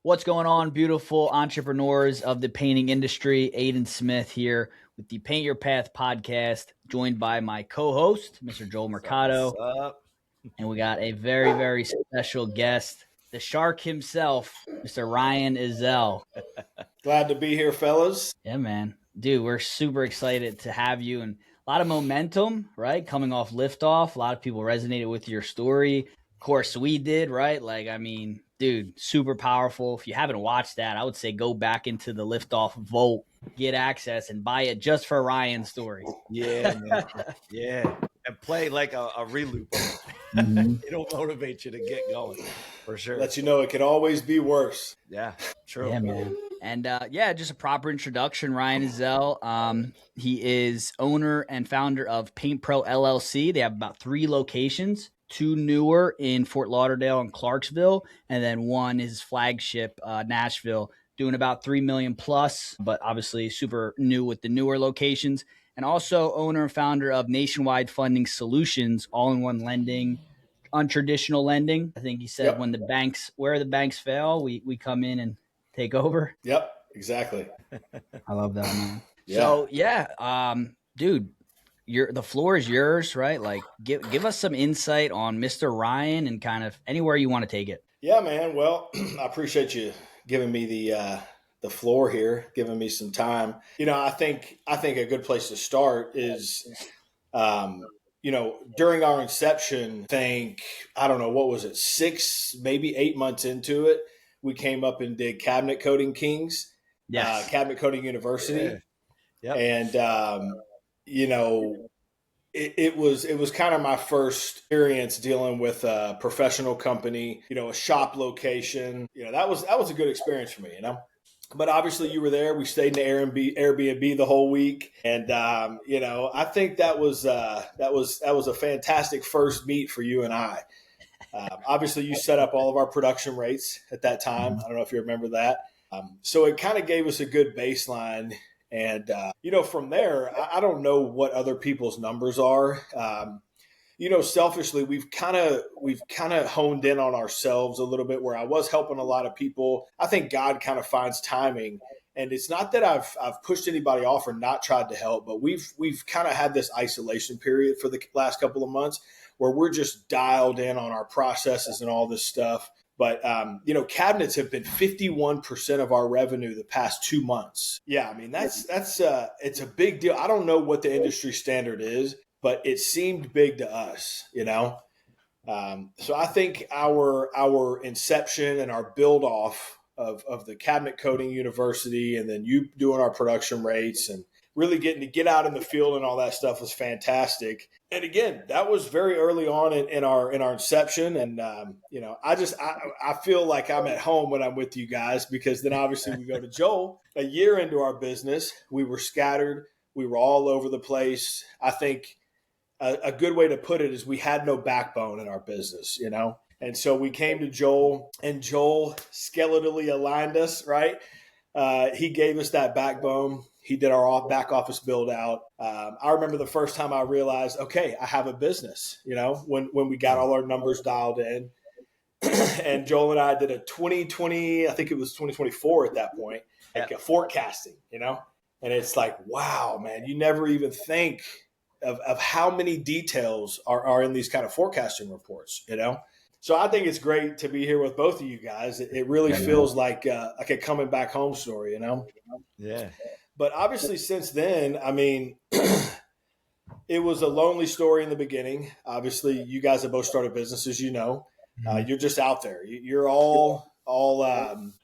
What's going on, beautiful entrepreneurs of the painting industry? Aiden Smith here with the Paint Your Path podcast, joined by my co-host, Mr. Joel Mercado. What's up? And we got a very, very special guest, the shark himself, Mr. Ryan Ezzelle. Glad to be here, fellas. Yeah, man. Dude, we're super excited to have you, and a lot of momentum, right? Coming off liftoff. A lot of people resonated with your story. Of course, we did, right? Dude, super powerful. If you haven't watched that, I would say go back into the liftoff vault, get access, and buy it just for Ryan's story. Yeah, man. Yeah. And play like a reloop. It'll motivate you to get going, for sure. Let you know it could always be worse. Yeah, true. Yeah, man. And just a proper introduction, Ryan Ezzell. He is owner and founder of Paint Pro LLC. They have about 3 locations, 2 newer in Fort Lauderdale and Clarksville, and then 1 is flagship, Nashville, doing about 3 million plus, but obviously super new with the newer locations. And also owner and founder of Nationwide Funding Solutions, all-in-one lending, untraditional lending. I think he said when the banks fail, we come in and take over. Yep, exactly. I love that, man. Yeah. So dude, the floor is yours, right? Like give us some insight on Mr. Ryan and kind of anywhere you want to take it. Yeah, man. Well, I appreciate you giving me the floor here, giving me some time. I think a good place to start is, during our inception, I don't know, what was it, 6, maybe 8 months into it, we came up and did Cabinet Coating Kings, Cabinet Coating University. Yeah. Yep. And, it was kind of my first experience dealing with a professional company, a shop location. That was a good experience for me, But obviously you were there. We stayed in the Airbnb the whole week. And, I think that was a fantastic first meet for you and I. Obviously you set up all of our production rates at that time. I don't know if you remember that. So it kind of gave us a good baseline. And, from there, I don't know what other people's numbers are. Selfishly, we've kind of honed in on ourselves a little bit, where I was helping a lot of people. I think God kind of finds timing, and it's not that I've pushed anybody off or not tried to help, but we've kind of had this isolation period for the last couple of months where we're just dialed in on our processes and all this stuff. But, cabinets have been 51% of our revenue the past 2 months. Yeah. I mean, it's a big deal. I don't know what the industry standard is, but it seemed big to us, So I think our inception and our build off of the Cabinet Coating University, and then you doing our production rates and really getting to get out in the field and all that stuff was fantastic. And again, that was very early on in our inception. And, I feel like I'm at home when I'm with you guys, because then obviously we go to Joel. A year into our business, we were scattered. We were all over the place. I think a good way to put it is we had no backbone in our business, And so we came to Joel, and Joel skeletally aligned us, right? He gave us that backbone. He did our back office build out. I remember the first time I realized, okay, I have a business, when we got all our numbers dialed in. And Joel and I did a 2020, I think it was 2024 at that point, like a forecasting, and it's like, wow, man, you never even think of how many details are in these kind of forecasting reports, So I think it's great to be here with both of you guys. It really feels like a coming back home story, Yeah. But obviously since then, I mean, it was a lonely story in the beginning. Obviously, you guys have both started businesses, You're just out there. You're all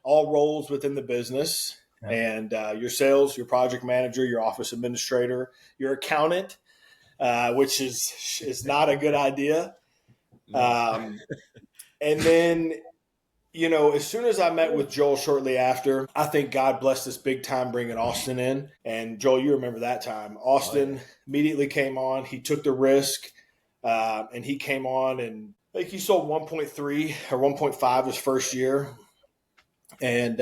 roles within the business, and your sales, your project manager, your office administrator, your accountant, which is not a good idea. And then, as soon as I met with Joel shortly after, I think God blessed us big time bringing Austin in. And Joel, you remember that time. Austin immediately came on. He took the risk, and he came on, and I think he sold 1.3 or 1.5 his first year. And,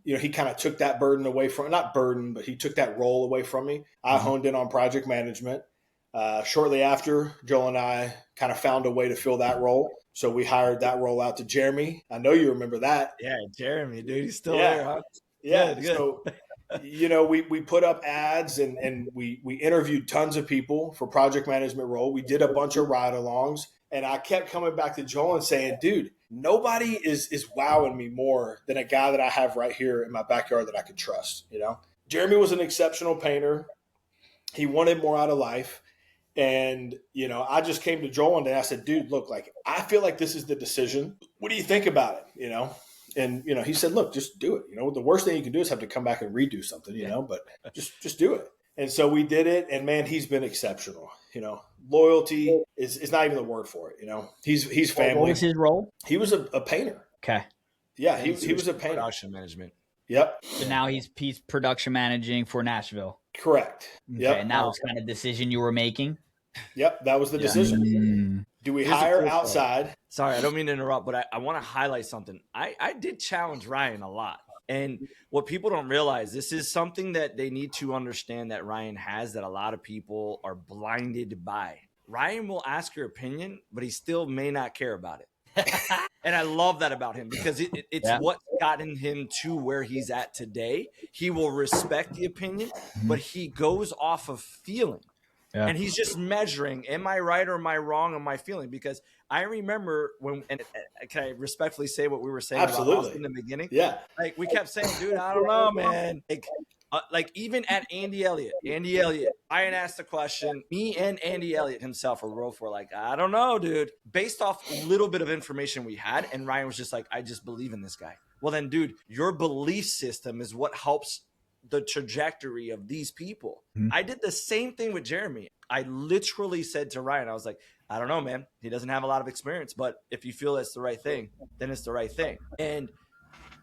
he kind of took that burden away from, not burden, but he took that role away from me. I honed in on project management. Shortly after, Joel and I kind of found a way to fill that role. So we hired that role out to Jeremy. I know you remember that. Yeah, Jeremy, dude, he's still there, huh? Yeah. Good. So, we put up ads and we interviewed tons of people for project management role. We did a bunch of ride-alongs, and I kept coming back to Joel and saying, dude, nobody is wowing me more than a guy that I have right here in my backyard that I could trust. Jeremy was an exceptional painter. He wanted more out of life. And, I just came to Joel and I said, dude, look, like, I feel like this is the decision. What do you think about it? And, he said, look, just do it. The worst thing you can do is have to come back and redo something, but just do it. And so we did it. And man, he's been exceptional. Loyalty is not even the word for it. He's family. What was his role? He was a painter. Okay. Yeah. He was a painter. Production management. Yep. So now he's production managing for Nashville. Correct. Okay, Yep. and that was kind of the decision you were making? Yep. That was the decision. Do we hire outside? Sorry, I don't mean to interrupt, but I want to highlight something. I did challenge Ryan a lot. And what people don't realize, this is something that they need to understand that Ryan has that a lot of people are blinded by. Ryan will ask your opinion, but he still may not care about it. And I love that about him because it's what's gotten him to where he's at today. He will respect the opinion, but he goes off of feeling. Yeah. And he's just measuring, am I right or am I wrong? Am I feeling? Because I remember and can I respectfully say what we were saying about in the beginning? Yeah. Like we kept saying, dude, I don't know, man. Like even at Andy Elliott, Ryan asked the question, me and Andy Elliott himself were both like, I don't know, dude. Based off a little bit of information we had, and Ryan was just like, I just believe in this guy. Well then, dude, your belief system is what helps the trajectory of these people. Mm-hmm. I did the same thing with Jeremy. I literally said to Ryan, I was like, I don't know, man. He doesn't have a lot of experience, but if you feel it's the right thing, then it's the right thing. And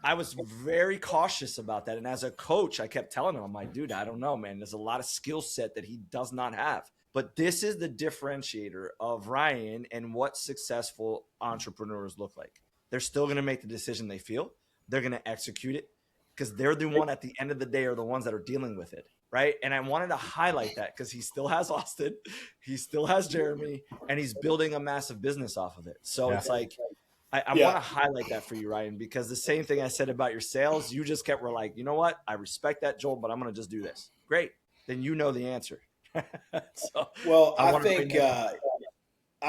I was very cautious about that. And as a coach, I kept telling him, I'm like, dude, I don't know, man. There's a lot of skill set that he does not have. But this is the differentiator of Ryan and what successful entrepreneurs look like. They're still going to make the decision they feel. They're going to execute it because they're the one at the end of the day are the ones that are dealing with it. Right. And I wanted to highlight that because he still has Austin. He still has Jeremy and he's building a massive business off of it. So it's like, I want to highlight that for you, Ryan, because the same thing I said about your sales, you just were like, you know what? I respect that, Joel, but I'm going to just do this. Great. Then you know the answer. I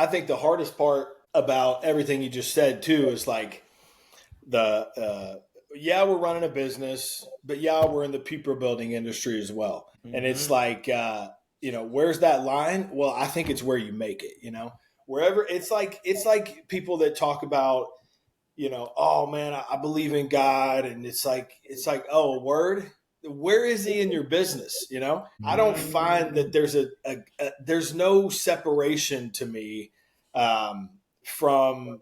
think the hardest part about everything you just said too is like we're running a business, but we're in the people building industry as well. Mm-hmm. And it's like, where's that line? Well, I think it's where you make it, wherever it's like people that talk about, oh man, I believe in God. And it's like, oh, word, where is he in your business? I don't find that there's no separation to me, from,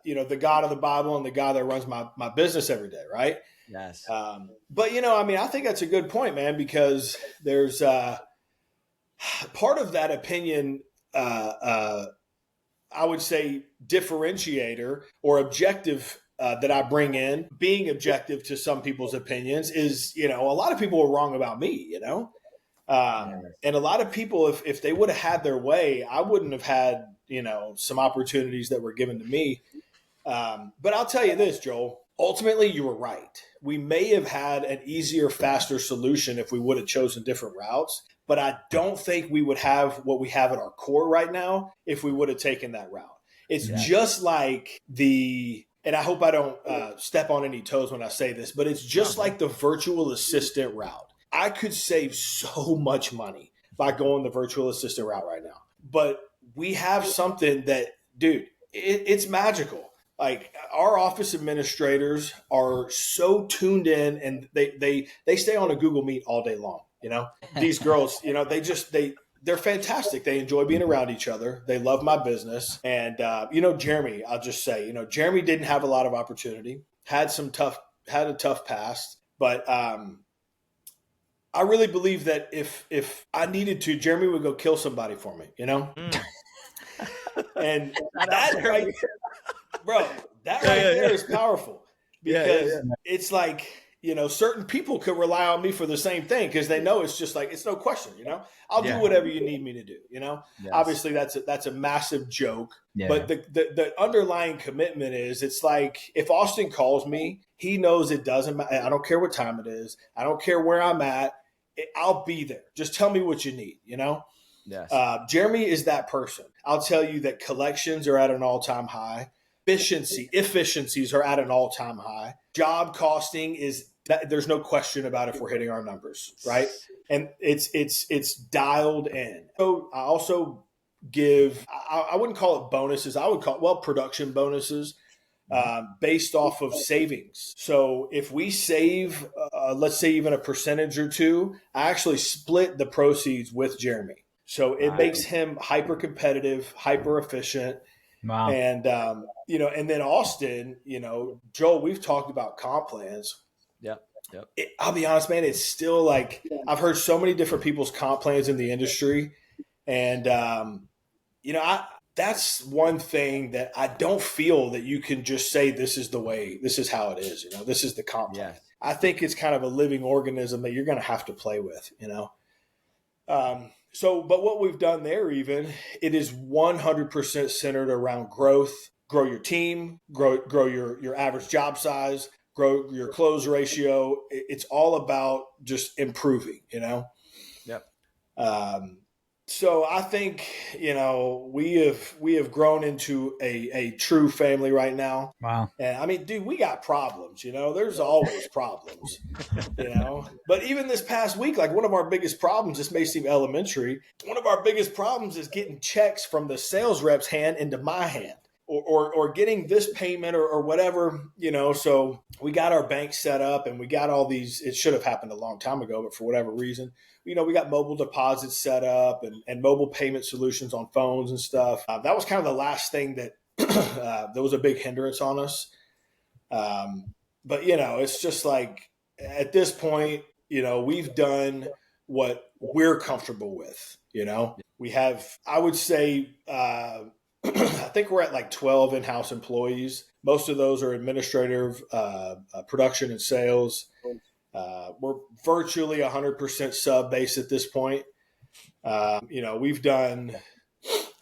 the God of the Bible and the God that runs my business every day. Right. Yes. But I think that's a good point, man, because there's part of that opinion, I would say differentiator or objective that I bring in, being objective to some people's opinions is, a lot of people are wrong about me, and a lot of people, if they would have had their way, I wouldn't have had, some opportunities that were given to me. But I'll tell you this, Joel, ultimately you were right. We may have had an easier, faster solution if we would have chosen different routes. But I don't think we would have what we have at our core right now if we would have taken that route. It's just like and I hope I don't step on any toes when I say this, but it's just like the virtual assistant route. I could save so much money by going the virtual assistant route right now. But we have something that, dude, it's magical. Like our office administrators are so tuned in and they stay on a Google Meet all day long. These girls, they're fantastic. They enjoy being around each other. They love my business. And, Jeremy, I'll just say, Jeremy didn't have a lot of opportunity, had a tough past, but, I really believe that if I needed to, Jeremy would go kill somebody for me, and that right, bro, that right there is powerful because it's like, certain people could rely on me for the same thing because they know it's just like, it's no question, I'll do whatever you need me to do, Yes. Obviously that's a massive joke, Yeah. but the underlying commitment is, it's like, if Austin calls me, he knows it doesn't matter. I don't care what time it is. I don't care where I'm at. I'll be there. Just tell me what you need, Yes. Jeremy is that person. I'll tell you that collections are at an all-time high. Efficiencies are at an all-time high. Job costing there's no question about if we're hitting our numbers, right? And it's dialed in. So I also give, I wouldn't call it bonuses. I would call it, production bonuses based off of savings. So if we save, let's say even a percentage or two, I actually split the proceeds with Jeremy. So it makes him hyper competitive, hyper efficient. Wow. And, and then Austin, Joel, we've talked about comp plans. Yep. I'll be honest, man, it's still like, I've heard so many different people's comp plans in the industry. And, that's one thing that I don't feel that you can just say, this is how it is, this is the comp plan. Yes. I think it's kind of a living organism that you're going to have to play with, but what we've done there, it is 100% centered around growth. Grow your team, grow your average job size, grow your close ratio. It's all about just improving, Yep. So I think, we have grown into a true family right now. Wow. And I mean, dude, we got problems, there's always problems, but even this past week, like one of our biggest problems, this may seem elementary. One of our biggest problems is getting checks from the sales rep's hand into my hand. Or getting this payment or whatever, so we got our bank set up and we got all these, it should have happened a long time ago, but for whatever reason, we got mobile deposits set up and mobile payment solutions on phones and stuff. That was kind of the last thing that there was a big hindrance on us. But, it's just like at this point, we've done what we're comfortable with, we have, I would say, I think we're at like 12 in-house employees. Most of those are administrative, production and sales. We're virtually 100% sub-based at this point. We've done,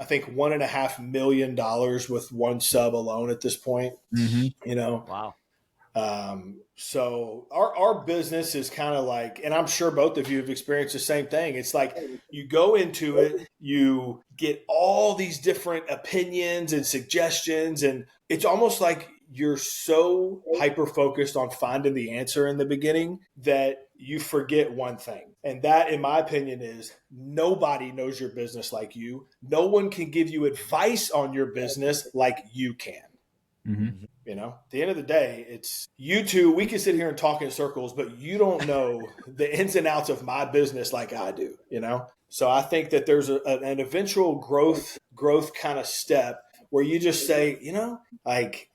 I think, $1.5 million with one sub alone at this point. Mm-hmm. Wow. So our business is kind of like, and I'm sure both of you have experienced the same thing. It's like you go into it, you get all these different opinions and suggestions, and it's almost like you're so hyper focused on finding the answer in the beginning that you forget one thing. And that, in my opinion, is nobody knows your business like you. No one can give you advice on your business like you can. Mm-hmm. At the end of the day, it's you two. We can sit here and talk in circles, but you don't know the ins and outs of my business like I do, So I think that there's an eventual growth kind of step where you just say, like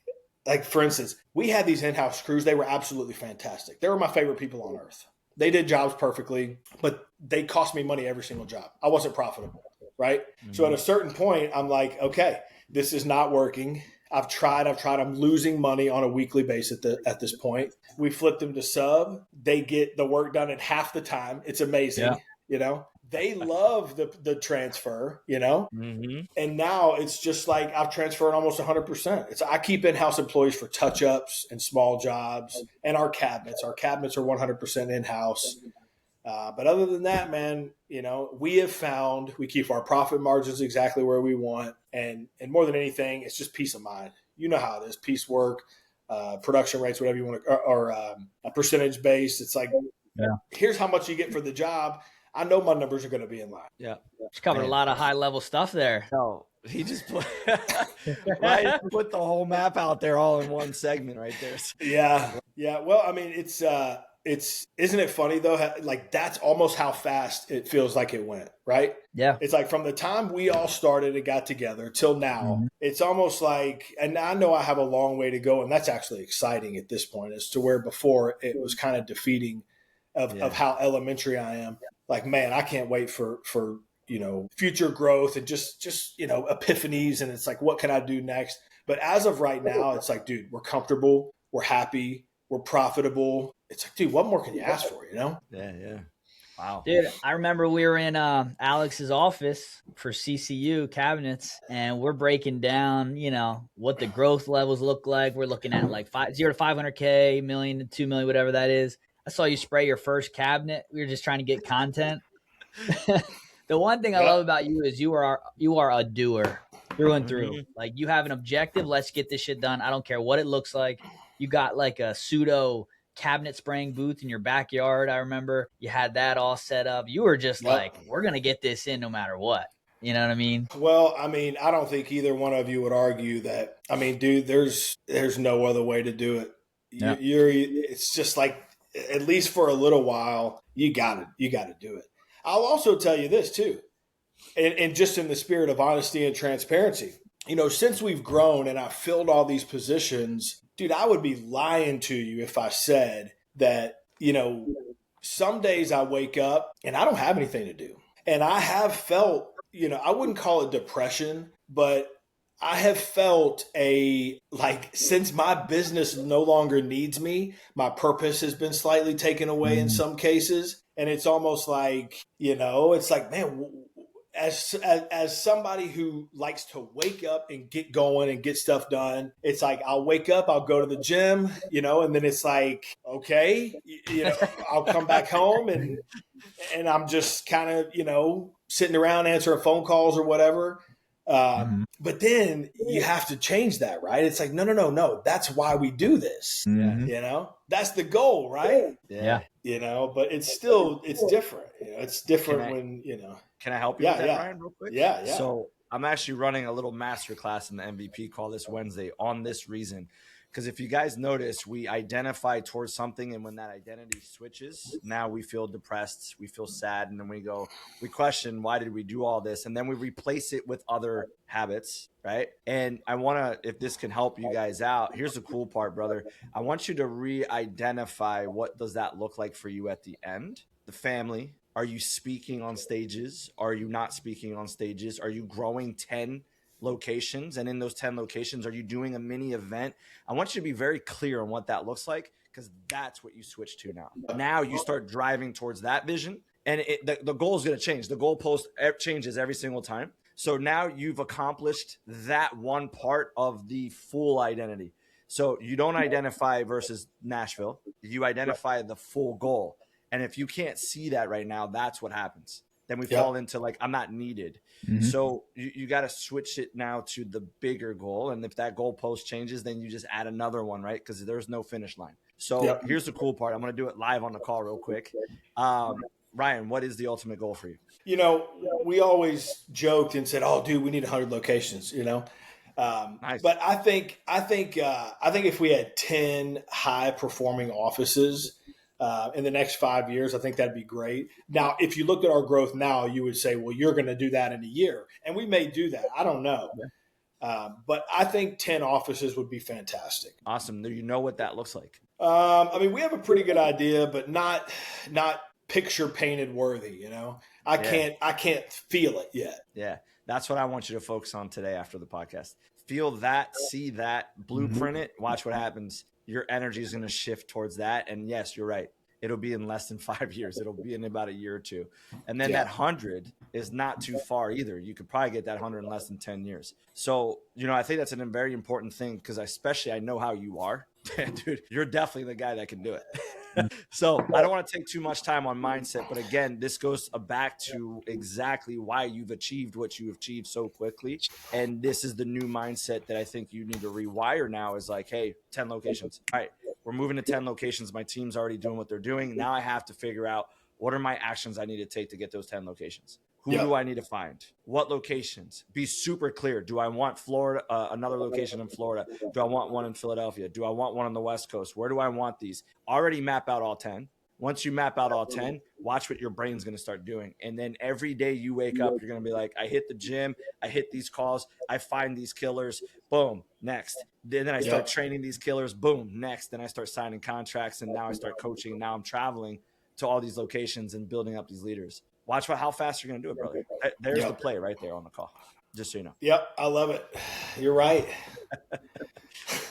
for instance, we had these in-house crews. They were absolutely fantastic. They were my favorite people on earth. They did jobs perfectly, but they cost me money every single job. I wasn't profitable, right? Mm-hmm. So at a certain point, I'm like, okay, this is not working. I've tried. I'm losing money on a weekly basis at this point. We flipped them to sub. They get the work done in half the time. It's amazing. Yeah. They love the transfer, Mm-hmm. And now it's just like I've transferred almost 100%. I keep in-house employees for touch-ups and small jobs and our cabinets. Our cabinets are 100% in-house. But other than that, man, we have found we keep our profit margins exactly where we want. And more than anything, it's just peace of mind. You know how it is, piecework, production rates, whatever you want to, or a percentage based. It's like, here's how much you get for the job. I know my numbers are going to be in line. Yeah. Just covered a lot of high level stuff there. No, he just put, put the whole map out there all in one segment right there. Yeah. Yeah. Well, I mean, isn't it funny though? Like that's almost how fast it feels like it went, right? Yeah. It's like from the time we all started and got together till now, It's almost like, and I know I have a long way to go, and that's actually exciting at this point as to where before it was kind of defeating of how elementary I am. Like, man, I can't wait for future growth and just epiphanies. And it's like, what can I do next? But as of right now, it's like, dude, we're comfortable. We're happy. We're profitable. It's like, dude, what more can you ask for, you know? Yeah. Wow. Dude, I remember we were in Alex's office for CCU cabinets, and we're breaking down, what the growth levels look like. We're looking at like 0 to 500K, million to 2 million, whatever that is. I saw you spray your first cabinet. We were just trying to get content. The one thing I love about you is you are a doer through and through. Like, you have an objective. Let's get this shit done. I don't care what it looks like. You got like a pseudo cabinet spraying booth in your backyard. I remember you had that all set up. You were just like, we're going to get this in no matter what. You know what I mean? Well, I mean, I don't think either one of you would argue that. I mean, dude, there's no other way to do it. Yeah. It's just like, at least for a little while, you got to do it. I'll also tell you this too, and just in the spirit of honesty and transparency, since we've grown and I've filled all these positions, dude, I would be lying to you if I said that, some days I wake up and I don't have anything to do. And I have felt, I wouldn't call it depression, but I have felt since my business no longer needs me, my purpose has been slightly taken away in some cases. And it's almost like, it's like, man, as somebody who likes to wake up and get going and get stuff done, it's like, I'll wake up, I'll go to the gym, and then it's like, okay, I'll come back home and I'm just kind of, sitting around answering phone calls or whatever. But then you have to change that, right? It's like, no. That's why we do this. That's the goal, right? Yeah. But it's different. It's different Can I help you with that, Ryan, real quick? Yeah. So I'm actually running a little masterclass in the MVP call this Wednesday on this reason. Because if you guys notice, we identify towards something, and when that identity switches, now we feel depressed, we feel sad, and then we question, why did we do all this? And then we replace it with other habits, right? And I want to, if this can help you guys out, here's the cool part, brother. I want you to re-identify what does that look like for you at the end. The family. Are you speaking on stages? Are you not speaking on stages? Are you growing 10 locations? And in those 10 locations, are you doing a mini event? I want you to be very clear on what that looks like, because that's what you switch to now. Now you start driving towards that vision, and the goal is going to change. The goalpost changes every single time. So now you've accomplished that one part of the full identity. So you don't identify versus Nashville. You identify the full goal. And if you can't see that right now, that's what happens. Then we fall into like, I'm not needed. So you got to switch it now to the bigger goal. And if that goalpost changes, then you just add another one, right? Because there's no finish line. So here's the cool part. I'm going to do it live on the call real quick. Ryan, what is the ultimate goal for you? We always joked and said, oh, dude, we need 100 locations, Nice. But I think if we had 10 high performing offices, in the next 5 years, I think that'd be great. Now, if you looked at our growth now, you would say, well, you're going to do that in a year. And we may do that. I don't know. But I think 10 offices would be fantastic. Awesome. Do you know what that looks like? We have a pretty good idea, but not picture painted worthy, I can't feel it yet. Yeah. That's what I want you to focus on today after the podcast. Feel that, see that, blueprint it, watch what happens. Your energy is going to shift towards that. And yes, you're right. It'll be in less than 5 years. It'll be in about a year or two. And then that 100 is not too far either. You could probably get that 100 in less than 10 years. So, I think that's a very important thing, because I know how you are. Dude, you're definitely the guy that can do it. So I don't want to take too much time on mindset, but again, this goes back to exactly why you've achieved what you've achieved so quickly. And this is the new mindset that I think you need to rewire now, is like, hey, 10 locations. All right, we're moving to 10 locations. My team's already doing what they're doing. Now I have to figure out, what are my actions I need to take to get those 10 locations? Who do I need to find? What locations? Be super clear. Do I want Florida, another location in Florida? Do I want one in Philadelphia? Do I want one on the West Coast? Where do I want these? Already map out all 10. Once you map out all 10, watch what your brain's going to start doing. And then every day you wake up, you're going to be like, I hit the gym, I hit these calls, I find these killers, boom, next. Then I start training these killers, boom, next. Then I start signing contracts, and now I start coaching, and now I'm traveling to all these locations and building up these leaders. Watch how fast you're going to do it, brother. There's the play right there on the call, just so you know. Yep, I love it. You're right.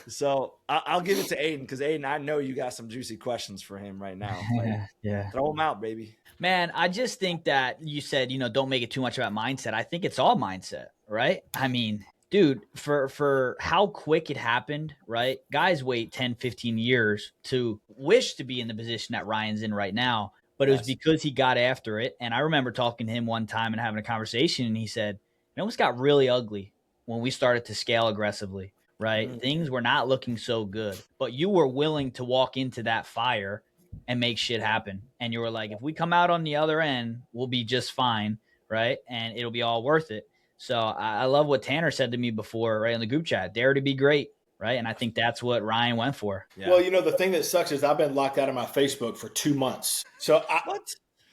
So I'll give it to Aiden because Aiden, I know you got some juicy questions for him right now. Like, Yeah. throw them out, baby. Man, I just think that you said, don't make it too much about mindset. I think it's all mindset, right? I mean, dude, for how quick it happened, right? Guys wait 10, 15 years to wish to be in the position that Ryan's in right now, but it was because he got after it. And I remember talking to him one time and having a conversation, and he said, what's got really ugly when we started to scale aggressively, right? Mm-hmm. Things were not looking so good, but you were willing to walk into that fire and make shit happen. And you were like, if we come out on the other end, we'll be just fine, right? And it'll be all worth it. So I love what Tanner said to me before, right, in the group chat, dare to be great, right? And I think that's what Ryan went for. Yeah. Well, the thing that sucks is I've been locked out of my Facebook for 2 months. So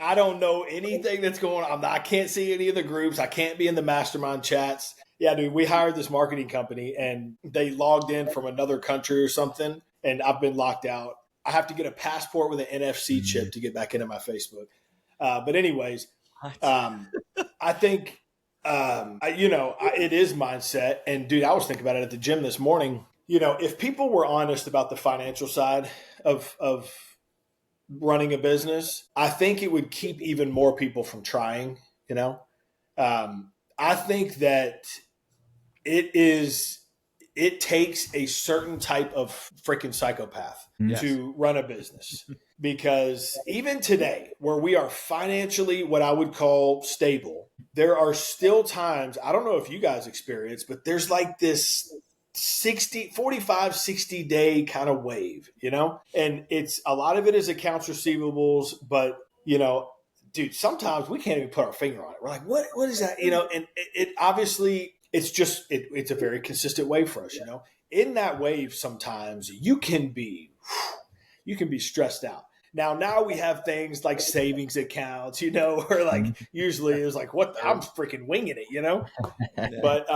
I don't know anything that's going on. I can't see any of the groups. I can't be in the mastermind chats. Yeah, dude, we hired this marketing company and they logged in from another country or something, and I've been locked out. I have to get a passport with an NFC chip to get back into my Facebook. But anyways, I think, it is mindset. And dude, I was thinking about it at the gym this morning. If people were honest about the financial side of running a business, I think it would keep even more people from trying, I think that it takes a certain type of freaking psychopath to run a business, because even today where we are financially what I would call stable, there are still times, I don't know if you guys experience, but there's like this 60 day kind of wave, and it's a lot of it is accounts receivables, but dude, sometimes we can't even put our finger on it. We're like, what is that? And it obviously it's a very consistent wave for us, In that wave, sometimes you can be stressed out. Now we have things like savings accounts, or like usually it's like, I'm freaking winging it, But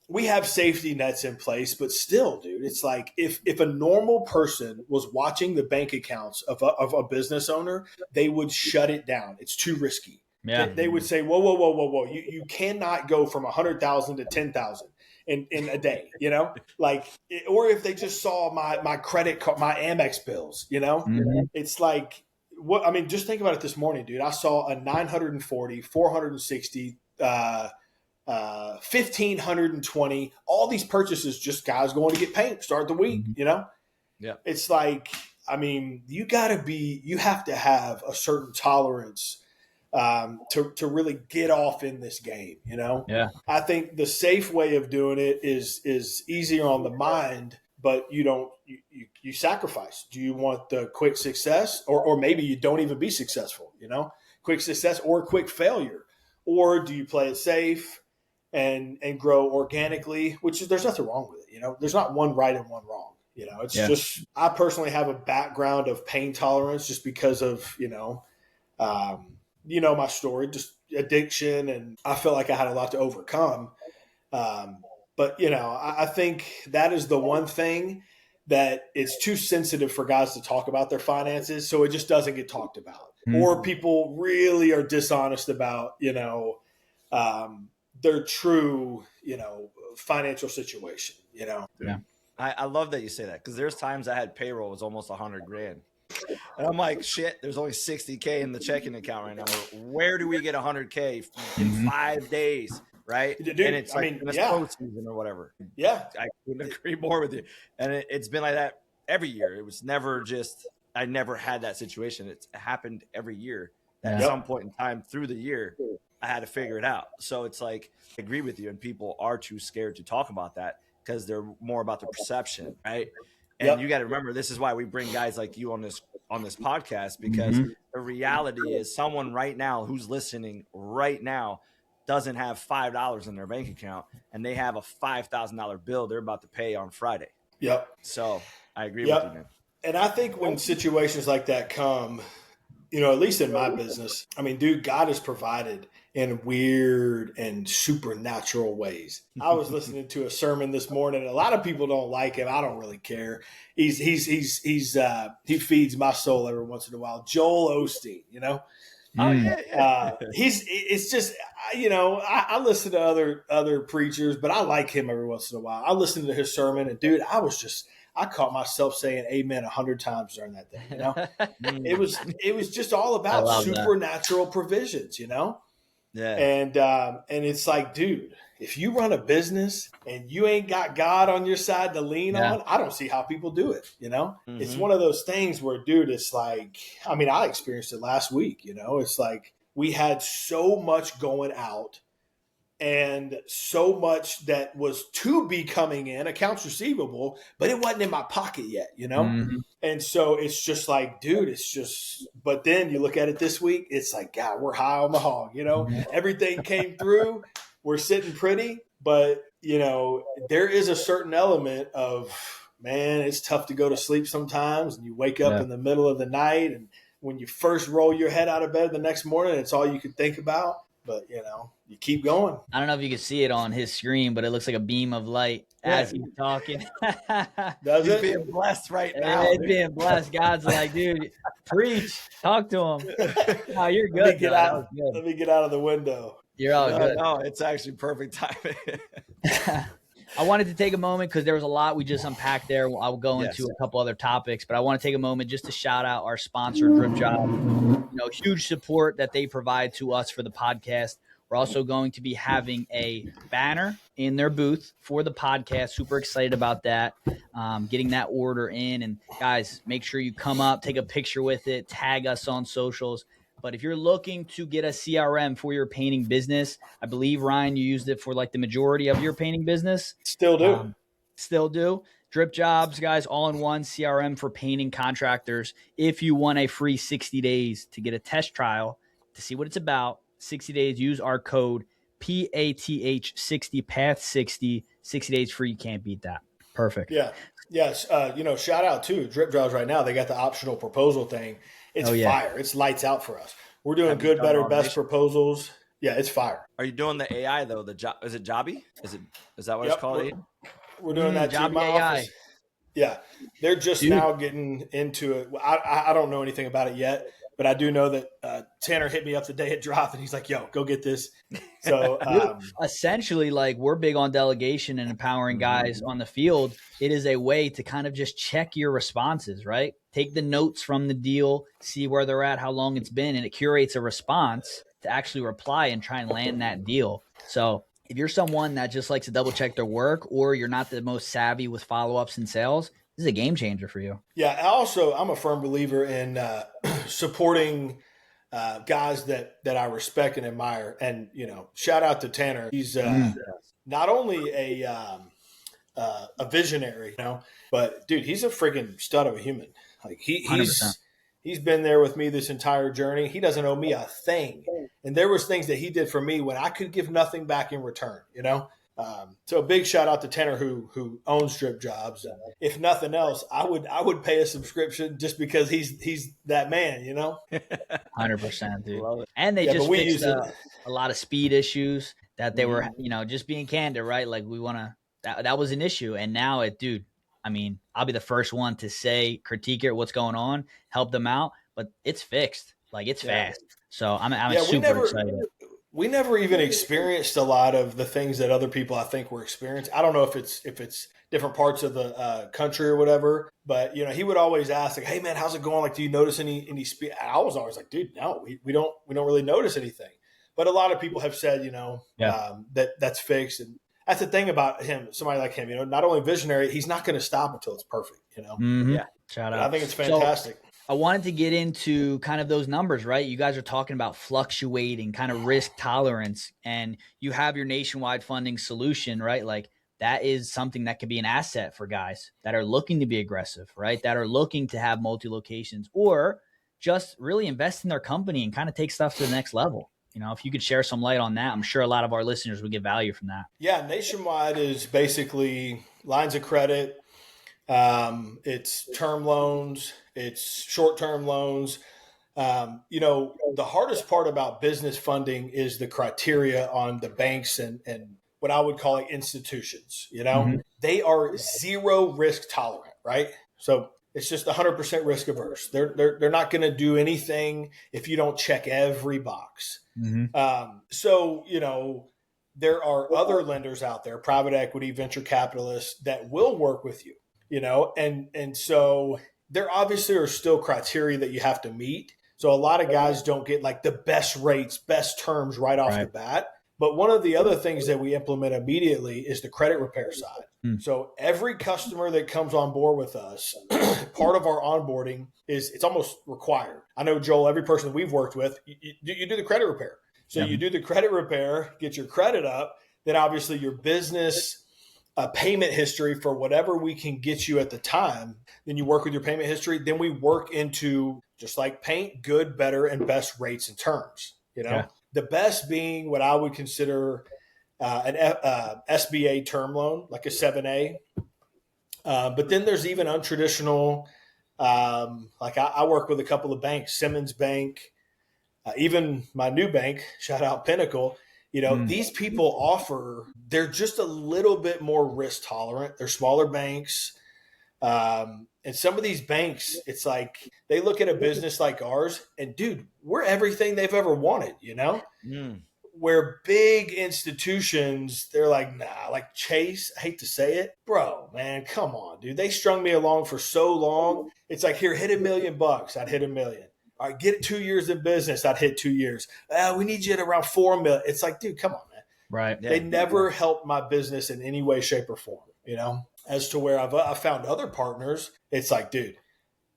we have safety nets in place, but still, dude, it's like if a normal person was watching the bank accounts of a business owner, they would shut it down. It's too risky. Yeah. They would say, whoa. You cannot go from 100,000 to 10,000 in a day, or if they just saw my credit card, my Amex bills, It's like, just think about it this morning, dude. I saw a 940, 460, 1,520, all these purchases, just guys going to get paint, start the week, Yeah. It's like, you have to have a certain tolerance to really get off in this game, Yeah. I think the safe way of doing it is easier on the mind, but you sacrifice. Do you want the quick success, or maybe you don't even be successful, quick success or quick failure, or do you play it safe and grow organically, which is, there's nothing wrong with it. There's not one right and one wrong. It's just, I personally have a background of pain tolerance just because of, my story, just addiction. And I felt like I had a lot to overcome. But, I think that is the one thing that it's too sensitive for guys to talk about their finances. So it just doesn't get talked about. Or people really are dishonest about, their true, financial situation, Yeah. I love that you say that, because there's times I had payroll was almost $100,000. And I'm like, shit, there's only $60,000 in the checking account right now. Where do we get $100,000 in 5 days? Right. Dude, and it's like in a sports season or whatever. Yeah. I couldn't agree more with you. And it's been like that every year. It was never just, I never had that situation. It's happened every year. At some point in time through the year, I had to figure it out. So it's like, I agree with you. And people are too scared to talk about that because they're more about the perception. Right. And you got to remember, this is why we bring guys like you on this podcast, because the reality is someone right now who's listening right now doesn't have $5 in their bank account, and they have a $5,000 bill they're about to pay on Friday. Yep. So I agree with you, man. And I think when situations like that come, at least in my business, dude, God has provided in weird and supernatural ways. I was listening to a sermon this morning. A lot of people don't like him. I don't really care. He feeds my soul every once in a while. Joel Osteen, Oh yeah, yeah. It's just, I listen to other preachers, but I like him every once in a while. I listened to his sermon, and dude, I caught myself saying amen 100 times during that thing. It was just all about supernatural provisions, Yeah. And it's like, dude, if you run a business and you ain't got God on your side to lean on, I don't see how people do it. It's one of those things where, dude, it's like, I mean, I experienced it last week. It's like we had so much going out and so much that was to be coming in, accounts receivable, but it wasn't in my pocket yet, And so it's just like, dude, but then you look at it this week, it's like, God, we're high on the hog, everything came through, we're sitting pretty, but there is a certain element of, man, it's tough to go to sleep sometimes, and you wake up in the middle of the night, and when you first roll your head out of bed the next morning, it's all you can think about. But, you keep going. I don't know if you can see it on his screen, but it looks like a beam of light as he's talking. Does it? Being blessed right now. It's being blessed. God's like, dude, preach. Talk to him. No, you're good. Let me get out of the window. You're all good. No, it's actually perfect timing. I wanted to take a moment because there was a lot we just unpacked there. I'll go into a couple other topics, but I want to take a moment just to shout out our sponsor, DripJobs. Huge support that they provide to us for the podcast. We're also going to be having a banner in their booth for the podcast. Super excited about that, getting that order in. And guys, make sure you come up, take a picture with it, tag us on socials. But if you're looking to get a CRM for your painting business, I believe, Ryan, you used it for like the majority of your painting business. Still do. Still do. DripJobs, guys, all-in-one CRM for painting contractors. If you want a free 60 days to get a test trial to see what it's about, 60 days, use our code PATH60, PATH60, 60 days free. You can't beat that. Perfect. Yeah. Yes. Shout out to DripJobs right now. They got the optional proposal thing. It's fire. It's lights out for us. We're doing good, better, best proposals. Yeah, it's fire. Are you doing the AI though? Is it Jobby? Is that what it's called? We're doing that too. My AI. office. Yeah, they're just now getting into it. I don't know anything about it yet, but I do know that Tanner hit me up the day it dropped, and he's like, "Yo, go get this." So essentially, like, we're big on delegation and empowering guys on the field. It is a way to kind of just check your responses, right? Take the notes from the deal, see where they're at, how long it's been, and it curates a response to actually reply and try and land that deal. So if you're someone that just likes to double check their work, or you're not the most savvy with follow-ups and sales, this is a game changer for you. Yeah. Also, I'm a firm believer in supporting guys that I respect and admire. And, shout out to Tanner. He's not only a visionary, but dude, he's a freaking stud of a human. Like he's been there with me this entire journey. He doesn't owe me a thing. And there was things that he did for me when I could give nothing back in return, So a big shout out to Tanner who owns DripJobs. If nothing else, I would pay a subscription just because he's that man, 100%, dude. And they just fixed a lot of speed issues that they were, just being candid, right? Like that was an issue. And now I'll be the first one to say, critique it, what's going on, help them out, but it's fixed. Like, it's fast. So I'm super excited. We never even experienced a lot of the things that other people I think were experiencing. I don't know if it's different parts of the country or whatever, but he would always ask, like, "Hey man, how's it going? Like, do you notice any speed?" I was always like, "Dude, no, we don't really notice anything." But a lot of people have said, that's fixed, and that's the thing about him. Somebody like him, not only visionary, he's not going to stop until it's perfect. Yeah, shout out. I think it's fantastic. So, I wanted to get into kind of those numbers, right? You guys are talking about fluctuating kind of risk tolerance, and you have your nationwide funding solution, right? Like, that is something that could be an asset for guys that are looking to be aggressive, right? That are looking to have multi-locations, or just really invest in their company and kind of take stuff to the next level. If you could share some light on that, I'm sure a lot of our listeners would get value from that. Yeah, nationwide is basically lines of credit. It's term loans. It's short-term loans. The hardest part about business funding is the criteria on the banks and what I would call institutions. They are zero risk tolerant, right? So It's just 100% risk averse. They're not going to do anything if you don't check every box. So, you know, there are other lenders out there, private equity, venture capitalists that will work with you, you know, and so there obviously are still criteria that you have to meet. So a lot of guys don't get like the best rates, best terms right off the bat. But one of the other things that we implement immediately is the credit repair side. So every customer that comes on board with us, part of our onboarding is it's almost required. I know, Joel, every person we've worked with, you do the credit repair. So you do the credit repair, get your credit up, then obviously your business payment history for whatever we can get you at the time. Then you work with your payment history. Then we work into, just like paint, good, better, and best rates and terms, you know? Yeah. The best being what I would consider an SBA term loan, like a 7A. But then there's even untraditional, like I work with a couple of banks, Simmons Bank, even my new bank, shout out Pinnacle. You know, these people offer, they're just a little bit more risk tolerant. They're smaller banks. And some of these banks, it's like they look at a business like ours and, dude, we're everything they've ever wanted, you know? Where big institutions, they're like, nah, like Chase, I hate to say it. Bro, man, come on, dude. They strung me along for so long. It's like, here, hit $1 million. I'd hit $1 million. All right, get 2 years in business. I'd hit 2 years. We need you at around 4 million. It's like, dude, come on, man. Right. They never helped my business in any way, shape, or form, you know? As to where I've found other partners, it's like, dude,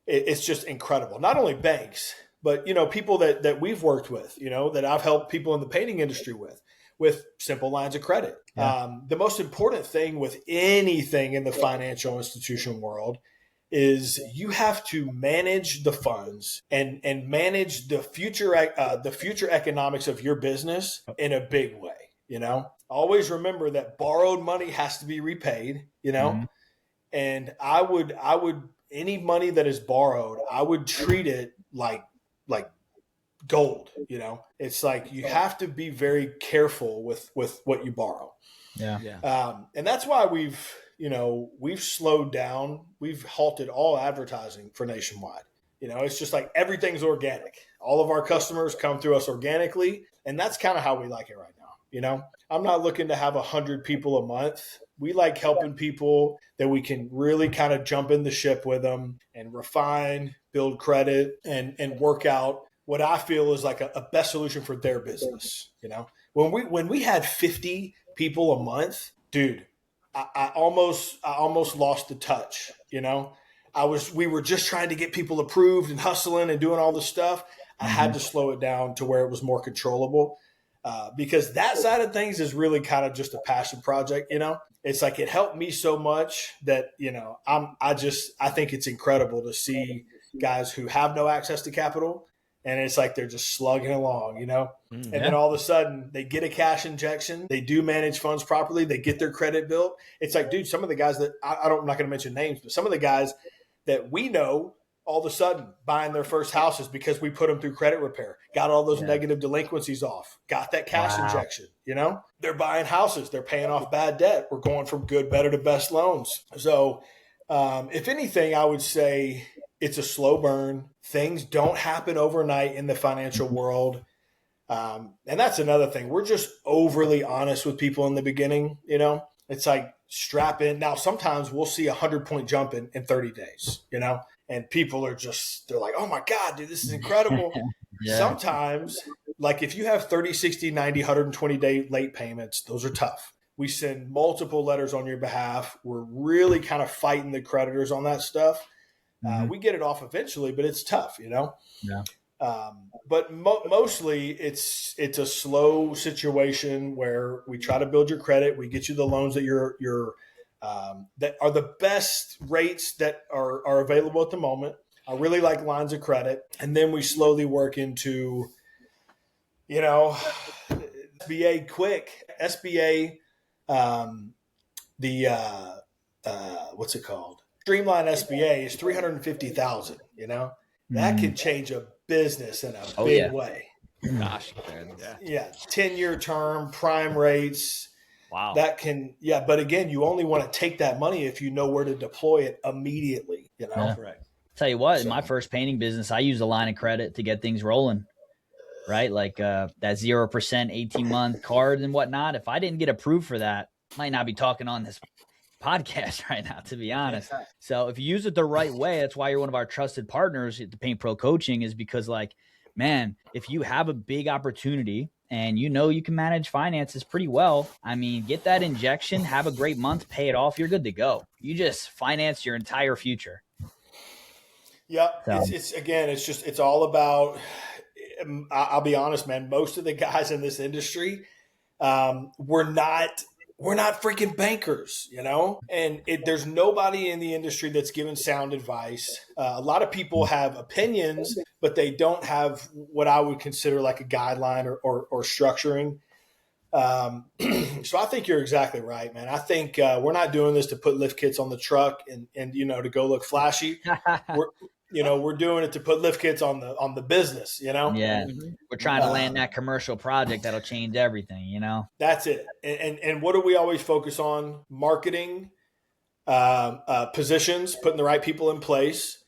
it's just incredible. Not only banks, but, you know, people that we've worked with, you know, that I've helped people in the painting industry with simple lines of credit. Yeah. The most important thing with anything in the financial institution world is you have to manage the funds and manage the future economics of your business in a big way, you know? Always remember that borrowed money has to be repaid, you know, and I would any money that is borrowed, I would treat it like gold, you know. It's like you have to be very careful with what you borrow. Yeah. And that's why we've slowed down. We've halted all advertising for Nationwide. You know, it's just like everything's organic. All of our customers come through us organically, and that's kind of how we like it right now. You know, I'm not looking to have 100 people a month. We like helping people that we can really kind of jump in the ship with them and refine, build credit, and work out what I feel is like a best solution for their business. You know, when we had 50 people a month, dude, I almost lost the touch. You know, we were just trying to get people approved and hustling and doing all this stuff. I had to slow it down to where it was more controllable. Because that side of things is really kind of just a passion project, you know. It's like it helped me so much that, you know, I think it's incredible to see guys who have no access to capital, and it's like they're just slugging along, you know. And then all of a sudden they get a cash injection, they do manage funds properly, they get their credit built. It's like, dude, some of the guys that I'm not going to mention names, but some of the guys that we know all of a sudden buying their first houses because we put them through credit repair, got all those negative delinquencies off, got that cash injection, you know, they're buying houses, they're paying off bad debt. We're going from good, better to best loans. So if anything, I would say it's a slow burn. Things don't happen overnight in the financial world. And that's another thing. We're just overly honest with people in the beginning, you know. It's like strap in. Now, sometimes we'll see 100-point jump in 30 days, you know. And people are they're like, oh my God, dude, this is incredible. Sometimes, like if you have 30, 60, 90, 120-day late payments, those are tough. We send multiple letters on your behalf. We're really kind of fighting the creditors on that stuff. We get it off eventually, but it's tough, you know? Yeah. But mostly it's a slow situation where we try to build your credit. We get you the loans that you're that are the best rates that are available at the moment. I really like lines of credit. And then we slowly work into, you know, SBA quick. SBA, what's it called? Streamline SBA is $350,000, you know? That can change a business in a big way. Gosh, man. Yeah. 10-year term, prime rates. Wow. That can, but again, you only want to take that money if you know where to deploy it immediately, you know? Correct. Tell you what, in So- my first painting business, I used a line of credit to get things rolling, right? Like that 0% 18-month card and whatnot. If I didn't get approved for that, might not be talking on this podcast right now, to be honest. Yeah. So if you use it the right way, that's why you're one of our trusted partners at the Paint Pro Coaching, is because, like, man, if you have a big opportunity and you know you can manage finances pretty well, I mean, get that injection, have a great month, pay it off, you're good to go. You just finance your entire future. Yeah, So. it's all about. I'll be honest, man. Most of the guys in this industry, we're not freaking bankers, you know. And there's nobody in the industry that's given sound advice. A lot of people have opinions, but they don't have what I would consider like a guideline or structuring. So I think you're exactly right, man. I think we're not doing this to put lift kits on the truck and to go look flashy. We're doing it to put lift kits on the business, Yeah. We're trying to land that commercial project that'll change everything, That's it. And what do we always focus on? Marketing, positions, putting the right people in place.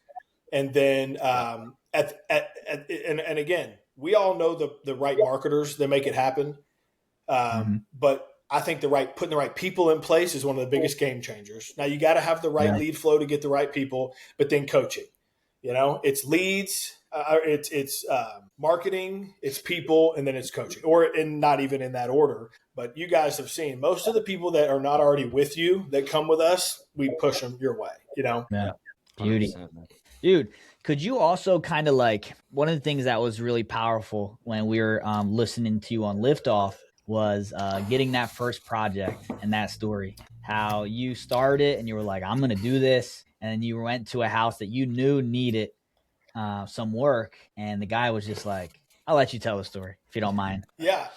And then and again, we all know the right marketers that make it happen. But I think putting the right people in place is one of the biggest game changers. Now you got to have the right lead flow to get the right people, but then coaching, it's leads, it's marketing, it's people, and then it's coaching, and not even in that order. But you guys have seen most of the people that are not already with you that come with us, we push them your way, Yeah. Beauty. Dude, could you also kind of like, one of the things that was really powerful when we were listening to you on Liftoff was getting that first project and that story, how you started and you were like, I'm going to do this. And then you went to a house that you knew needed some work. And the guy was just like, I'll let you tell the story if you don't mind. Yeah.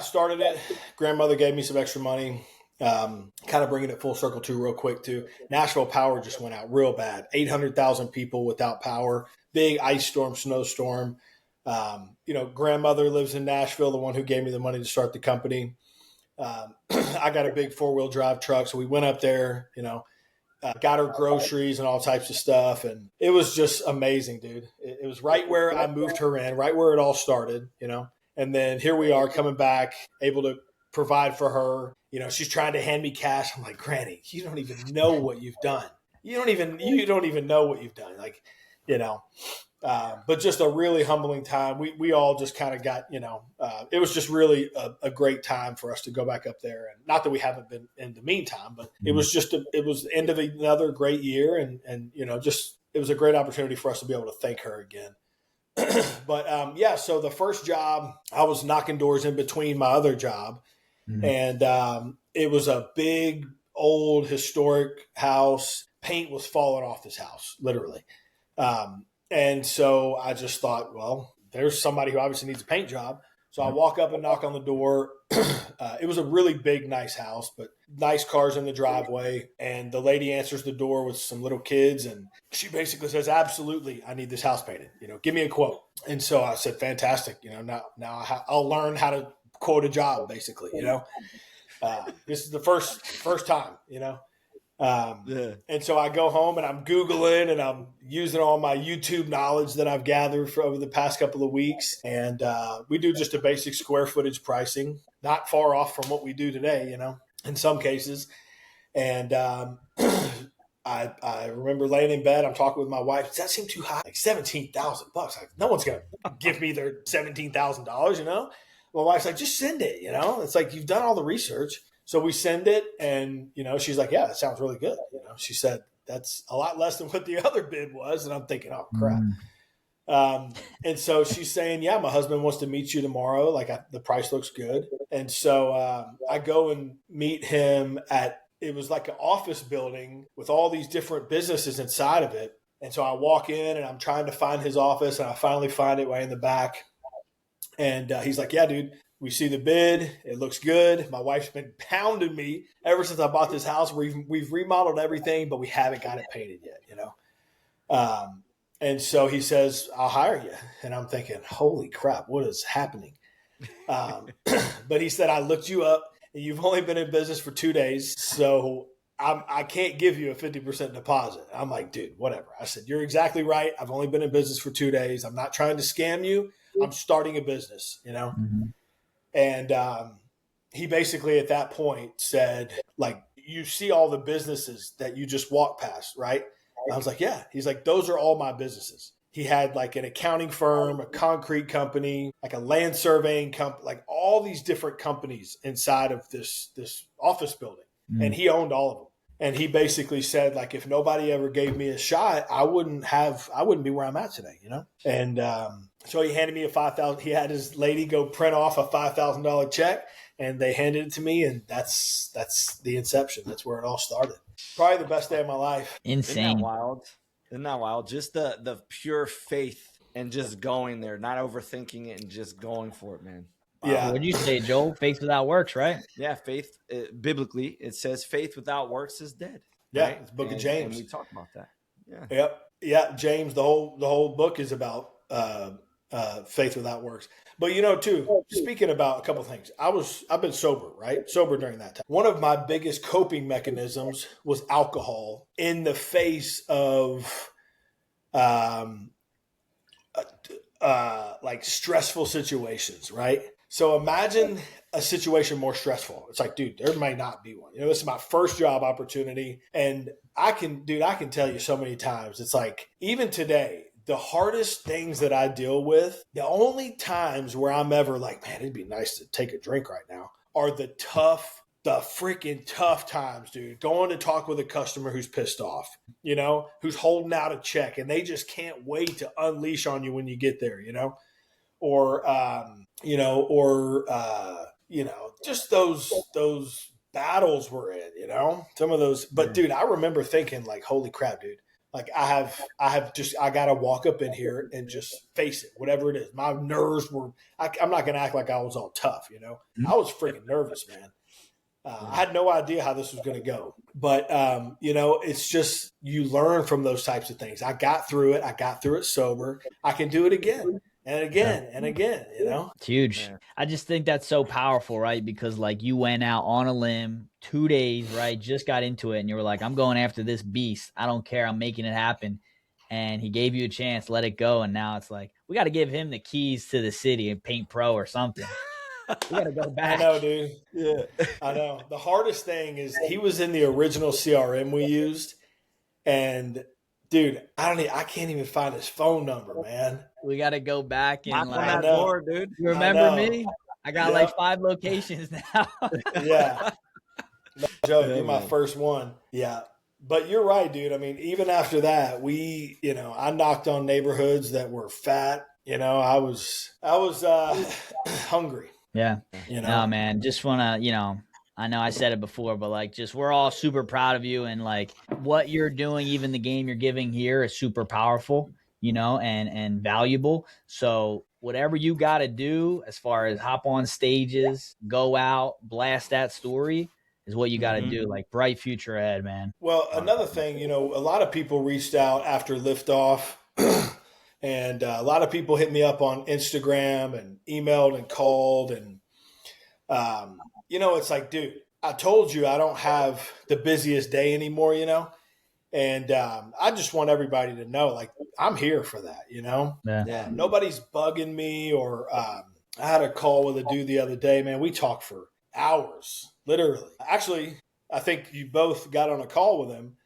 Started it. Grandmother gave me some extra money. Kind of bringing it full circle too, real quick too. Nashville power just went out real bad. 800,000 people without power. Big ice storm, snowstorm. Grandmother lives in Nashville, the one who gave me the money to start the company. I got a big 4-wheel drive truck, so we went up there, got her groceries and all types of stuff. And it was just amazing, dude. It was right where I moved her in, right where it all started, and then here we are coming back, able to provide for her. She's trying to hand me cash. I'm like, Granny, you don't even know what you've done. You don't even know what you've done. Like, but just a really humbling time. We all just kind of got, it was just really a great time for us to go back up there. And not that we haven't been in the meantime, but it was it was the end of another great year. And it was a great opportunity for us to be able to thank her again. But so the first job, I was knocking doors in between my other job. And it was a big, old, historic house. Paint was falling off this house, literally. And so I just thought, well, there's somebody who obviously needs a paint job. So I walk up and knock on the door. It was a really big, nice house, but nice cars in the driveway. And the lady answers the door with some little kids. And she basically says, absolutely, I need this house painted. Give me a quote. And so I said, fantastic. Now I'll learn how to quote a job, basically. This is the first time, And so I go home and I'm Googling and I'm using all my YouTube knowledge that I've gathered over the past couple of weeks. And we do just a basic square footage pricing, not far off from what we do today, in some cases. And I remember laying in bed, I'm talking with my wife. Does that seem too high? Like $17,000. Like, no one's going to give me their $17,000, My wife's like, just send it, It's like, you've done all the research. So we send it and, she's like, yeah, that sounds really good. She said, that's a lot less than what the other bid was. And I'm thinking, oh, crap. And so she's saying, yeah, my husband wants to meet you tomorrow. Like the price looks good. And so I go and meet him it was like an office building with all these different businesses inside of it. And so I walk in and I'm trying to find his office and I finally find it way in the back. And he's like, yeah, dude, we see the bid. It looks good. My wife's been pounding me ever since I bought this house. We've remodeled everything, but we haven't got it painted yet, And so he says, I'll hire you. And I'm thinking, holy crap, what is happening? But he said, I looked you up and you've only been in business for 2 days. So I can't give you a 50% deposit. I'm like, dude, whatever. I said, you're exactly right. I've only been in business for 2 days. I'm not trying to scam you. I'm starting a business, Mm-hmm. And he basically at that point said, like, you see all the businesses that you just walk past, right? And I was like, yeah. He's like, those are all my businesses. He had like an accounting firm, a concrete company, like a land surveying company, like all these different companies inside of this office building. Mm-hmm. And he owned all of them. And he basically said, like, if nobody ever gave me a shot, I wouldn't be where I'm at today, And so he handed me a $5,000. He had his lady go print off a $5,000 check, and they handed it to me. And that's the inception. That's where it all started. Probably the best day of my life. Insane. Isn't that wild? Isn't that wild? Just the pure faith and just going there, not overthinking it and just going for it, man. Wow. Yeah. What did you say, Joel? Faith without works, right? Yeah, faith. Biblically, it says faith without works is dead. Yeah, right? it's the book of James. And we talk about that. Yeah. Yep. Yeah, James. The whole book is about faith without works. But too. Speaking about a couple of things, I've been sober, right? Sober during that time. One of my biggest coping mechanisms was alcohol in the face of like stressful situations, right? So imagine a situation more stressful. It's like, dude, there may not be one. This is my first job opportunity. And I can tell you so many times, it's like, even today, the hardest things that I deal with, the only times where I'm ever like, man, it'd be nice to take a drink right now, are the freaking tough times, dude. Going to talk with a customer who's pissed off, who's holding out a check and they just can't wait to unleash on you when you get there, or just those battles we're in, some of those. But dude, I remember thinking like, holy crap, dude. Like I got to walk up in here and just face it, whatever it is. My nerves were, I'm not going to act like I was all tough, I was freaking nervous, man. I had no idea how this was going to go, but it's just, you learn from those types of things. I got through it sober. I can do it again and again and again, It's huge. Yeah. I just think that's so powerful, right? Because like you went out on a limb, 2 days, right? Just got into it and you were like, I'm going after this beast. I don't care. I'm making it happen. And he gave you a chance, let it go. And now it's like, we got to give him the keys to the city and Paint Pro or something. We got to go back. I know, dude. Yeah, I know. The hardest thing is he was in the original CRM we used. And dude, I can't even find his phone number, man. We got to go back and knock on that door, dude. You remember me? I got like 5 locations now. Yeah. No joke. You're my first one. Yeah. But you're right, dude. I mean, even after that, I knocked on neighborhoods that were fat. I was hungry. Yeah. No, man. Just want to, I know I said it before, but like, just, we're all super proud of you. And like what you're doing, even the game you're giving here is super powerful, and valuable. So whatever you got to do as far as hop on stages, go out, blast that story is what you got to do. Like, bright future ahead, man. Well, another thing, a lot of people reached out after liftoff and a lot of people hit me up on Instagram and emailed and called. And, it's like, dude, I told you I don't have the busiest day anymore, and I just want everybody to know, like, I'm here for that, Yeah. Nobody's bugging me or I had a call with a dude the other day, man. We talked for hours, literally. Actually, I think you both got on a call with him.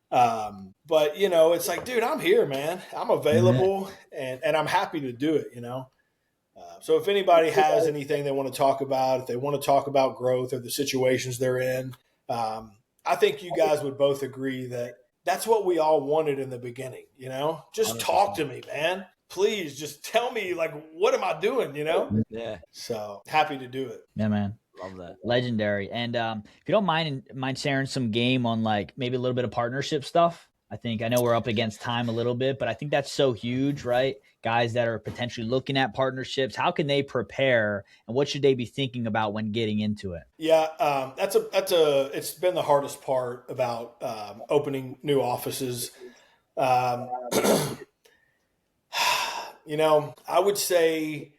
But it's like, dude, I'm here, man. I'm available and I'm happy to do it, So if anybody has anything they want to talk about, if they want to talk about growth or the situations they're in, I think you guys would both agree that that's what we all wanted in the beginning, just 100%. Talk to me, man. Please just tell me, like, what am I doing, Yeah. So happy to do it. Yeah, man. Love that. Legendary. And if you don't mind sharing some game on like maybe a little bit of partnership stuff. I know we're up against time a little bit, but I think that's so huge, right? Guys that are potentially looking at partnerships, how can they prepare and what should they be thinking about when getting into it? Yeah, it's been the hardest part about opening new offices. I would say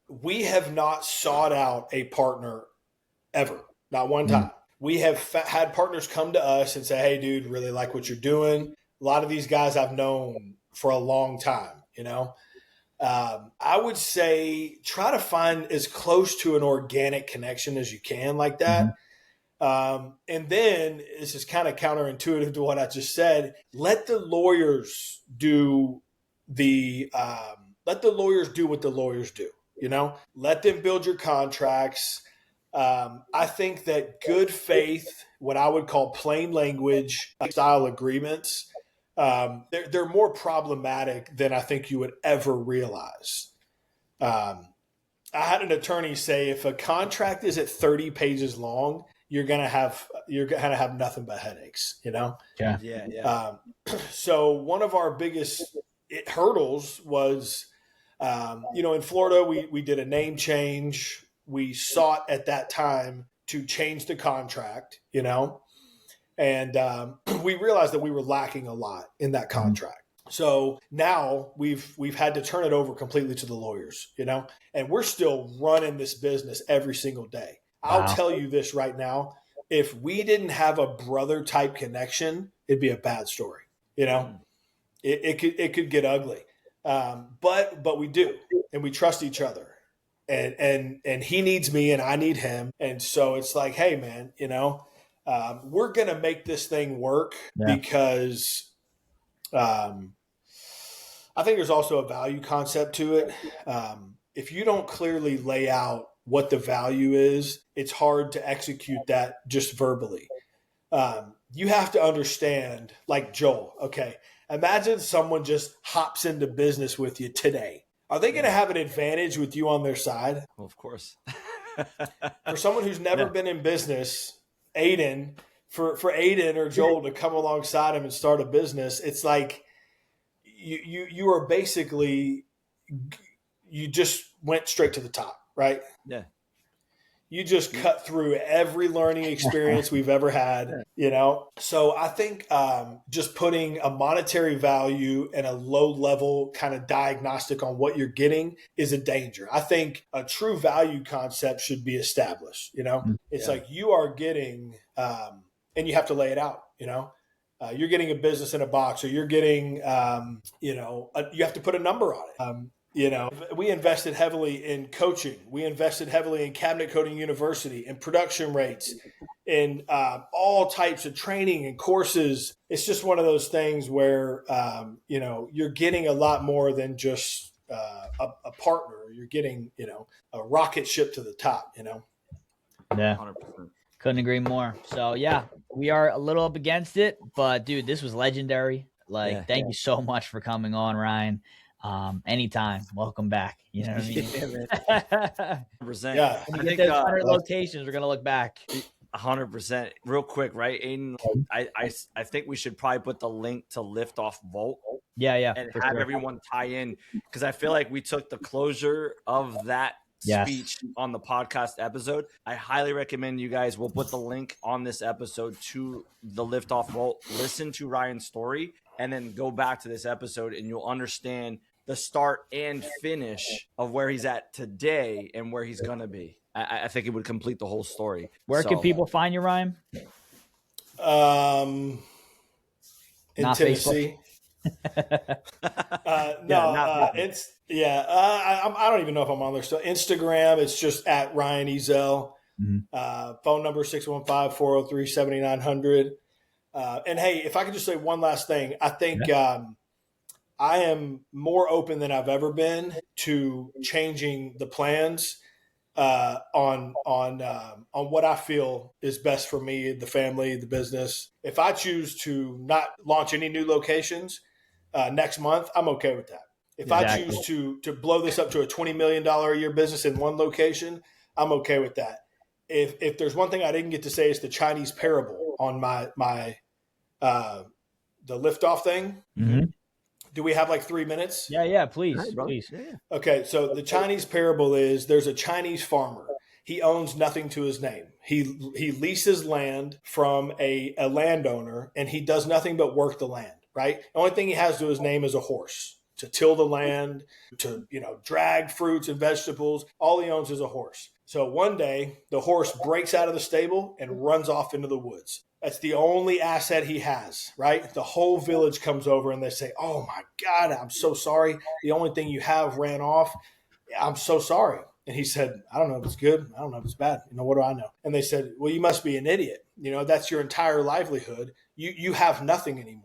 we have not sought out a partner ever, not one time. we have had partners come to us and say, hey, dude, really like what you're doing. A lot of these guys I've known for a long time, you know. I would say try to find as close to an organic connection as you can like that. And then this is kind of counterintuitive to what I just said. Let the lawyers do what the lawyers do, you know, let them build your contracts. I think that good faith, what I would call plain language style agreements, they're more problematic than I think you would ever realize. I had an attorney say if a contract is at 30 pages long, you're gonna have nothing but headaches, you know? Yeah. So one of our biggest hurdles was, in Florida, we did a name change. We sought at that time to change the contract, you know, and we realized that we were lacking a lot in that contract. So now we've had to turn it over completely to the lawyers, you know, and we're still running this business every single day. Wow. I'll tell you this right now. If we didn't have a brother type connection, it'd be a bad story. You know, it could get ugly. But we do, and we trust each other, and he needs me and I need him. And so it's like, hey man, you know, we're going to make this thing work because, I think there's also a value concept to it. If you don't clearly lay out what the value is, it's hard to execute that just verbally. You have to understand, like Joel, okay, imagine someone just hops into business with you today. Are they going to have an advantage with you on their side? Well, of course. For someone who's never been in business, Aiden, for Aiden or Joel to come alongside him and start a business, it's like you are basically, you just went straight to the top, right? Yeah. You just cut through every learning experience we've ever had, you know? So I think just putting a monetary value and a low level kind of diagnostic on what you're getting is a danger. I think a true value concept should be established, you know? It's like you are getting, and you have to lay it out, you know? You're getting a business in a box, or you're getting, you have to put a number on it. You know, we invested heavily in coaching. We invested heavily in Cabinet Coding University and production rates and all types of training and courses. It's just one of those things where, you're getting a lot more than just a partner. You're getting, a rocket ship to the top, you know? Yeah. 100%. Couldn't agree more. So, yeah, we are a little up against it. But, dude, this was legendary. Thank you so much for coming on, Ryan. Anytime, welcome back. You know what I mean? Yeah. I think those 100 locations, we're gonna look back. 100%. Real quick, right, Aiden? I think we should probably put the link to Lift Off Vault. Yeah, and have everyone tie in, because I feel like we took the closure of that speech on the podcast episode. I highly recommend you guys. We'll put the link on this episode to the Lift Off Vault. Listen to Ryan's story, and then go back to this episode, and you'll understand the start and finish of where he's at today and where he's going to be. I think it would complete the whole story. Where can people find you, Ryan? In Not Tennessee. I don't even know if I'm on there still. Instagram, it's just at Ryan Ezzell. Phone number 615-403-7900. And hey, if I could just say one last thing, I think I am more open than I've ever been to changing the plans on what I feel is best for me, the family, the business. If I choose to not launch any new locations next month, I'm okay with that. If I choose to blow this up to a $20 million a year business in one location, I'm okay with that. If there's one thing I didn't get to say, is the Chinese parable on my the liftoff thing. Do we have like 3 minutes? Yeah, please. Okay, so the Chinese parable is, there's a Chinese farmer. He owns nothing to his name. He leases land from a landowner, and he does nothing but work the land, right? The only thing he has to his name is a horse to till the land, to drag fruits and vegetables. All he owns is a horse. So one day, the horse breaks out of the stable and runs off into the woods. That's the only asset he has, right? The whole village comes over and they say, oh my God, I'm so sorry. The only thing you have ran off. I'm so sorry. And he said, I don't know if it's good. I don't know if it's bad. What do I know? And they said, well, you must be an idiot. That's your entire livelihood. You have nothing anymore.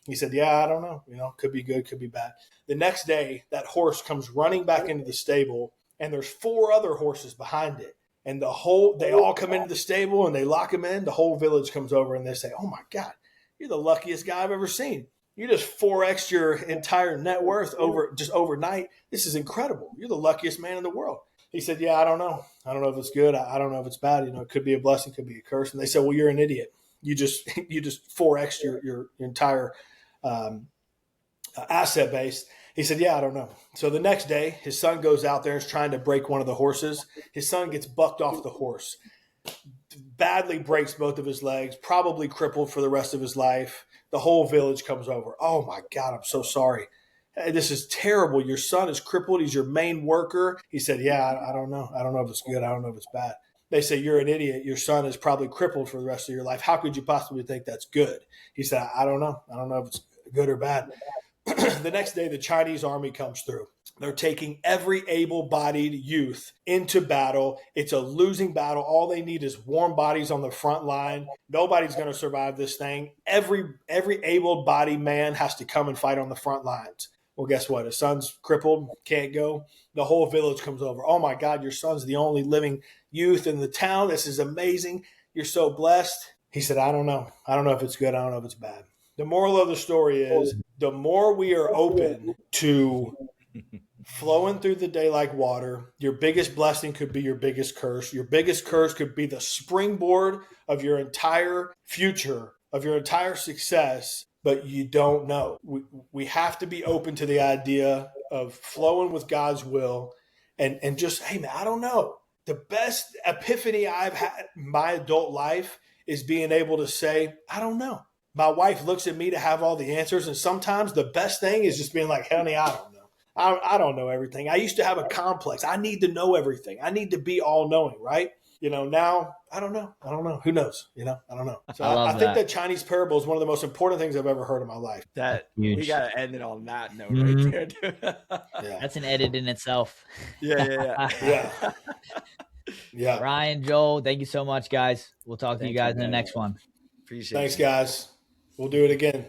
He said, yeah, I don't know. Could be good, could be bad. The next day, that horse comes running back into the stable, and there's 4 other horses behind it. And they all come into the stable and they lock him in. The whole village comes over and they say, oh my God, you're the luckiest guy I've ever seen. You just 4x'd your entire net worth overnight. This is incredible. You're the luckiest man in the world. He said, yeah, I don't know. I don't know if it's good. I don't know if it's bad. It could be a blessing, could be a curse. And they said, well, you're an idiot. You just 4x'd your entire asset base. He said, yeah, I don't know. So the next day, his son goes out there and is trying to break one of the horses. His son gets bucked off the horse, badly breaks both of his legs, probably crippled for the rest of his life. The whole village comes over. Oh my God, I'm so sorry. Hey, this is terrible. Your son is crippled. He's your main worker. He said, yeah, I don't know. I don't know if it's good. I don't know if it's bad. They say, you're an idiot. Your son is probably crippled for the rest of your life. How could you possibly think that's good? He said, I don't know. I don't know if it's good or bad. The next day, the Chinese army comes through. They're taking every able-bodied youth into battle. It's a losing battle. All they need is warm bodies on the front line. Nobody's going to survive this thing. Every able-bodied man has to come and fight on the front lines. Well, guess what? His son's crippled, can't go. The whole village comes over. Oh, my God, your son's the only living youth in the town. This is amazing. You're so blessed. He said, I don't know. I don't know if it's good. I don't know if it's bad. The moral of the story is the more we are open to flowing through the day like water, your biggest blessing could be your biggest curse. Your biggest curse could be the springboard of your entire future, of your entire success, but you don't know. We have to be open to the idea of flowing with God's will and just, hey, man, I don't know. The best epiphany I've had in my adult life is being able to say, I don't know. My wife looks at me to have all the answers, and sometimes the best thing is just being like, honey, I don't know. I don't know everything. I used to have a complex. I need to know everything. I need to be all-knowing, right? Now, I don't know. I don't know. Who knows? I don't know. So I think that Chinese parable is one of the most important things I've ever heard in my life. We got to end it on that note Mm-hmm. right there, dude. Yeah. That's an edit in itself. Yeah. Yeah. Ryan, Joel, thank you so much, guys. We'll talk to you guys in the next one. Appreciate it. Thanks, guys. We'll do it again.